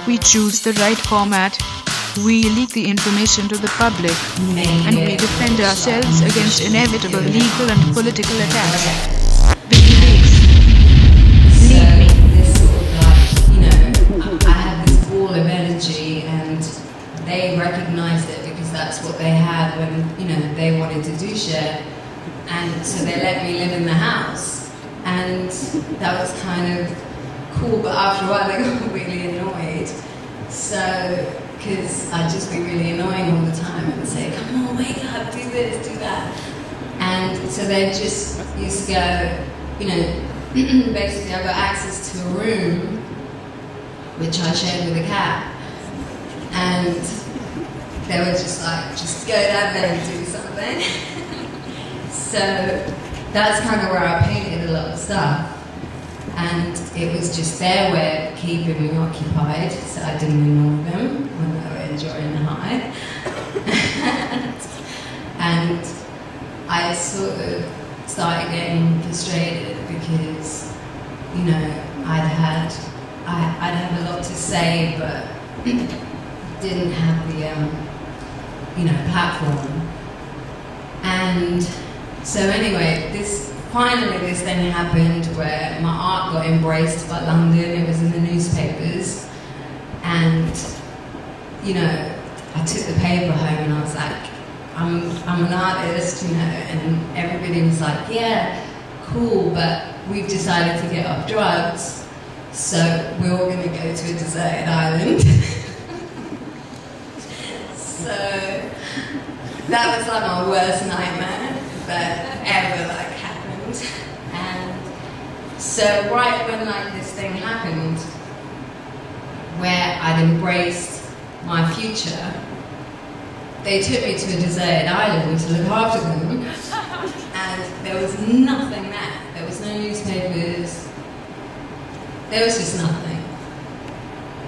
We choose the right format. We leak the information to the public. And we defend ourselves against inevitable legal and political attacks. Biggie Leaks. Leave me. This sort of like, you know, I had this ball of energy and they recognized it because that's what they had when, you know, they wanted to do shit. And so they let me live in the house. And that was kind of cool, but after a while I got really annoyed. So, because I'd just be really annoying all the time and say, come on, wake up, do this, do that. And so they just used to go, you know, basically I got access to a room which I shared with a cat. And they were just like, just go down there and do something. So that's kind of where I painted a lot of stuff. And it was just their way of keeping me occupied, so I didn't ignore them when they were enjoying the high. and I sort of started getting frustrated because, you know, I'd have a lot to say, but didn't have the, you know, platform. And so anyway, finally this thing happened where my art got embraced by London. It was in the newspapers. And, you know, I took the paper home and I was like, I'm an artist, you know, and everybody was like, yeah, cool, but we've decided to get off drugs, so we're all going to go to a deserted island. So that was like my worst nightmare that ever like happened. And so right when like this thing happened, where I'd embraced my future, they took me to a deserted island to look after them, and there was nothing there. There was no newspapers. There was just nothing.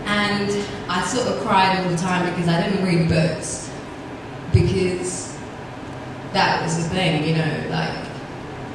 And I sort of cried all the time because I didn't read books, because that was the thing, you know, like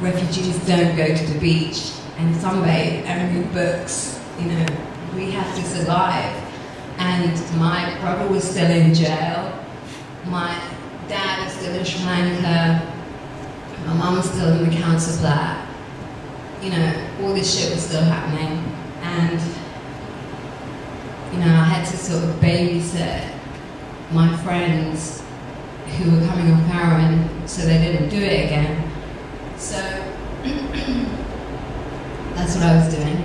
refugees don't go to the beach and sunbathe and read books, you know, we have to survive. And my brother was still in jail, my dad is still in Sri Lanka, my mum was still in the council flat, you know, all this shit was still happening. And, you know, I had to sort of babysit my friends who were coming off heroin so they didn't do it again. So that's what I was doing.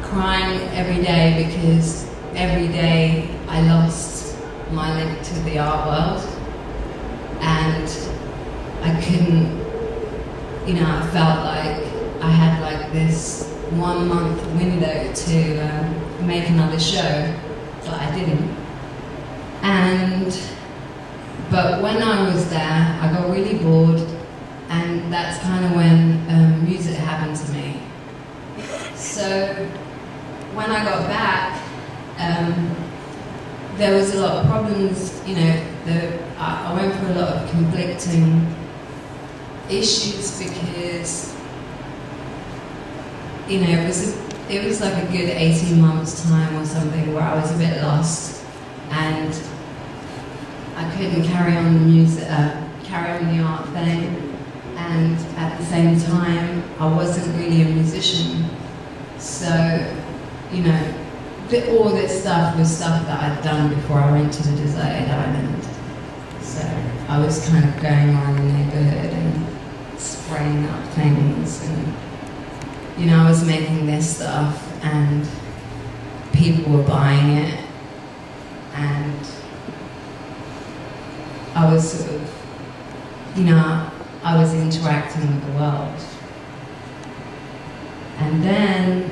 Crying every day because every day I lost my link to the art world, and I couldn't, you know, I felt like I had like this 1 month window to make another show, but I didn't. But when I was there, I got really bored, and that's kind of when music happened to me. So when I got back, there was a lot of problems, you know, I went through a lot of conflicting issues because, you know, it was like a good 18 months time or something where I was a bit lost, and I couldn't carry on the music, carry on the art thing, and at the same time, I wasn't really a musician. So, you know, all this stuff was stuff that I'd done before I went to the deserted island. So I was kind of going around the neighborhood and spraying up things, and, you know, I was making this stuff and people were buying it, and I was sort of, you know, I was interacting with the world. And then,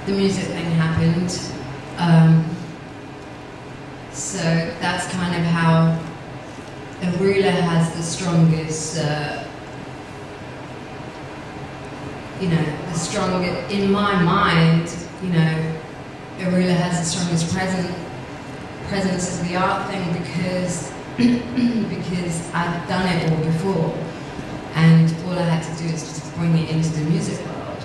the music thing happened. So that's kind of how Arula has the strongest, you know, in my mind, you know, Arula has the strongest presence of the art thing because I've done it all before, and all I had to do is just bring it into the music world.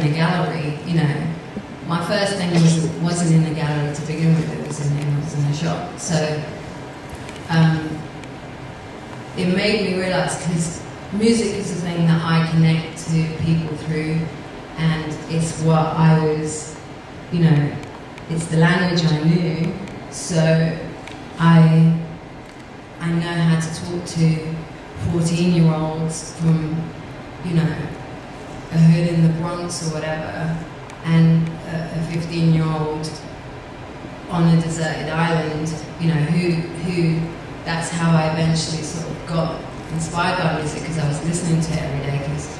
in a gallery, you know, my first thing wasn't in a gallery to begin with, it was in a shop. So it made me realise, because music is the thing that I connect to people through, and it's what I was, you know, it's the language I knew, so I know how to talk to 14-year-olds from, you know, a hood in the Bronx or whatever, and a 15-year-old on a deserted island, you know, who that's how I eventually sort of got inspired by music, because I was listening to it every day, because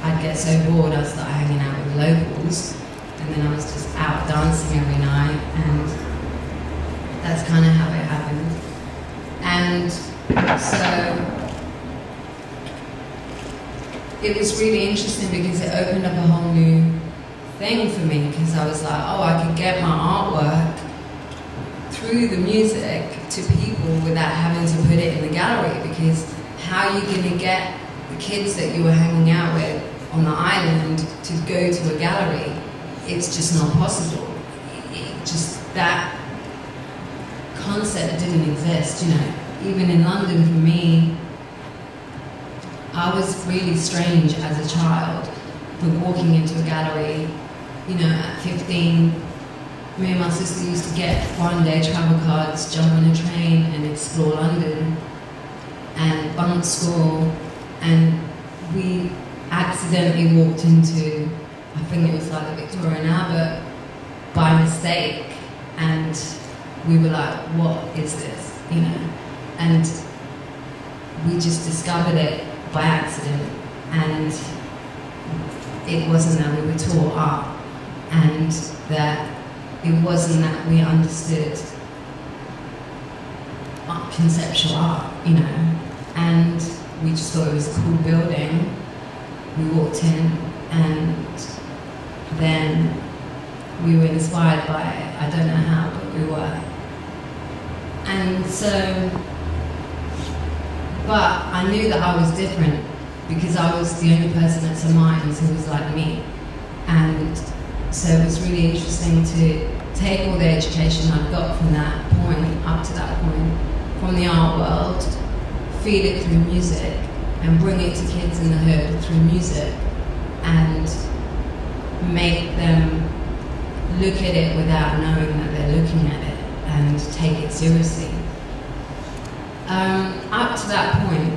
I'd get so bored, I'd start hanging out with locals, and then I was just out dancing every night, and that's kind of how it happened. And so it was really interesting, because it opened up a whole new thing for me, because I was like, oh, I could get my artwork through the music to people without having to put it in the gallery, because how are you going to get the kids that you were hanging out with on the island to go to a gallery? It's just not possible. That concept didn't exist, you know. Even in London, for me, I was really strange as a child for walking into a gallery. You know, at 15, me and my sister used to get one-day travel cards, jump on a train and explore London and bunk school, and we accidentally walked into, I think it was like the Victoria and Albert, by mistake, and we were like, what is this, you know? And we just discovered it by accident, and it wasn't that we were taught art, and that it wasn't that we understood conceptual art, you know, and we just thought it was a cool building. We walked in, and then we were inspired by it. I don't know how, but we were. And so, but I knew that I was different, because I was the only person at St. Martin's who was like me. And so it was really interesting to take all the education I've got from that point, up to that point, from the art world, feed it through music, and bring it to kids in the hood through music, and make them look at it without knowing that they're looking at it, and take it seriously. Up to that point,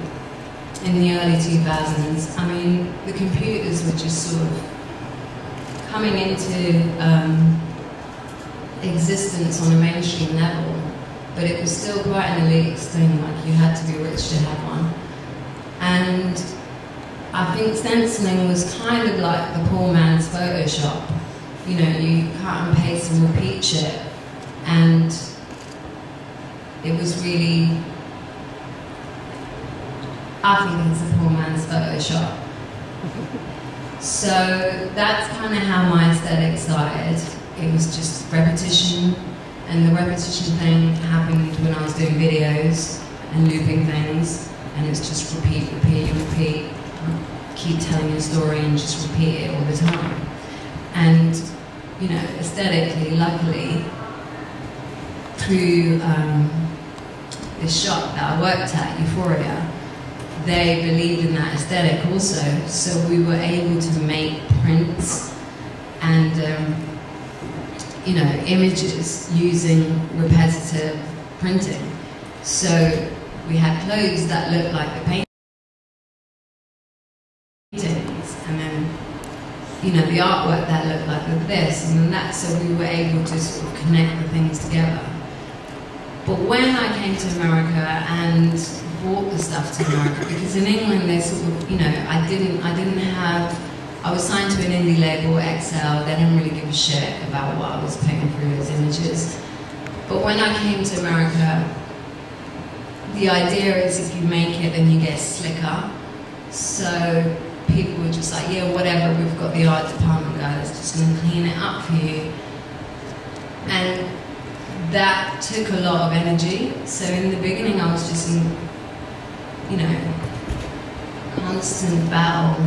in the early 2000s, I mean, the computers were just sort of coming into existence on a mainstream level, but it was still quite an elitist thing, like you had to be rich to have one. And I think stenciling was kind of like the poor man's Photoshop. You know, you cut and paste and repeat shit, and it was really, I think it's the poor man's Photoshop. So that's kind of how my aesthetic started. It was just repetition, and the repetition thing happened when I was doing videos and looping things, and it's just repeat, repeat, repeat. Keep telling a story and just repeat it all the time. And, you know, aesthetically, luckily, through this shop that I worked at, Euphoria, they believed in that aesthetic also, so we were able to make prints and, you know, images using repetitive printing. So we had clothes that looked like the paintings, and then, you know, the artwork that looked like this, and then that, so we were able to sort of connect the things together. But when I came to America and brought the stuff to America, because in England they sort of, you know, I was signed to an indie label, XL, they didn't really give a shit about what I was putting through as images. But when I came to America, the idea is if you make it, then you get slicker. So people were just like, yeah, whatever, we've got the art department guy that's just gonna clean it up for you. And that took a lot of energy. So in the beginning I was just in, you know, constant battle,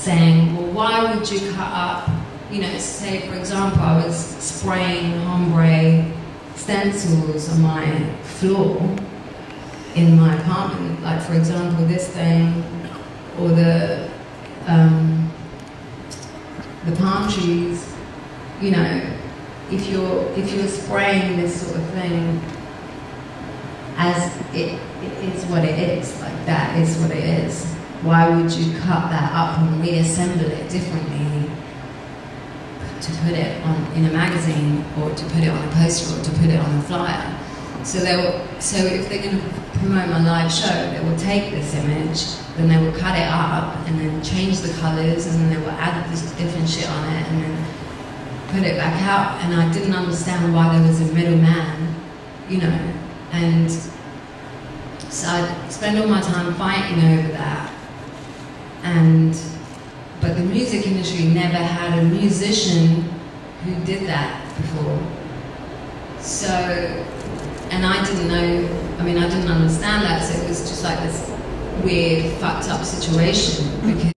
saying, well, why would you cut up, you know, say for example, I was spraying ombre stencils on my floor in my apartment, like for example this thing, or the palm trees, you know, if you're spraying this sort of thing as it is what it is, like that is what it is, why would you cut that up and reassemble it differently to put it on in a magazine, or to put it on a poster, or to put it on a flyer? So if they're going to promote my live show, they will take this image, then they will cut it up, and then change the colours, and then they will add this different shit on it, and then put it back out. And I didn't understand why there was a middleman, you know, and so I'd spend all my time fighting over that. But the music industry never had a musician who did that before. So, and I didn't know, I mean, I didn't understand that, so it was just like this weird, fucked up situation. Because